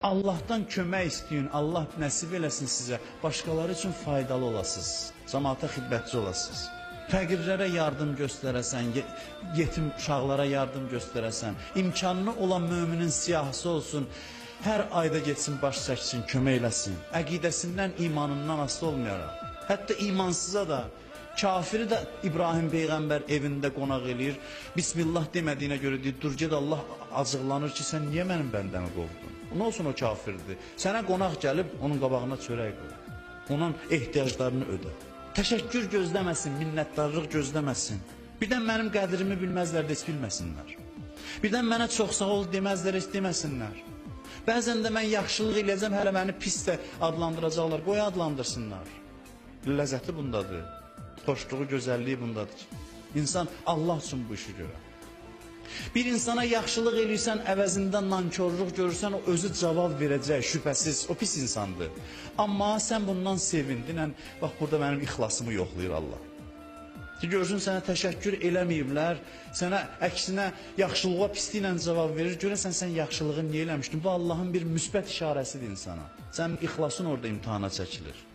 Allahdan kömək istəyin, Allah nəsib eləsin sizə, başqaları üçün faydalı olasınız, cəmaata xidmətçi olasınız. Fəqirlərə yardım göstərəsən, yetim uşaqlara yardım göstərəsən, imkanlı olan müminin siyahısı olsun, hər ayda getsin, baş çəksin, kömək eləsin. Əqidəsindən, imanından asılı olmayaraq. Hətta imansıza da, kafiri də İbrahim Peyğəmbər evində qonaq eləyir. Bismillah demədiyinə görə deyir, dur ged, Allah acıqlanır ki, sən niyə mənim bəndəmi qovdun? Nə olsun o kafirdir? Sənə qonaq gəlib, onun qabağına çörək qoy. Onun ehtiyaclarını ödə. Təşəkkür gözləməsin, minnətdarlıq gözləməsin. Birdən mənim qədrimi bilməzlər də heç bilməsinlər. Birdən mənə çox sağ ol deməzlər, heç deməsinlər. Bəzən də mən yaxşılıq eləyəcəm, hələ məni pis də adlandıracaqlar, qoy adlandırsınlar. Ləzzəti bundadır, xoşluğu, gözəlliyi bundadır. İnsan Allah üçün bu işi görər. Bir insana yaxşılıq eləyirsən, əvəzində nankörlük görürsən, o özü cavab verəcək, şübhəsiz, o pis insandır. Amma sən bundan sevindin, bax burada mənim ixlasımı yoxlayır Allah. Görürsən, sənə təşəkkür eləməyiblər, sənə əksinə yaxşılığa pisliklə cavab verir, görürsən, sən yaxşılığı niyə eləmişdin? Bu Allahın bir müsbət işarəsidir insana. Sənin ixlasın orada imtihana çəkilir.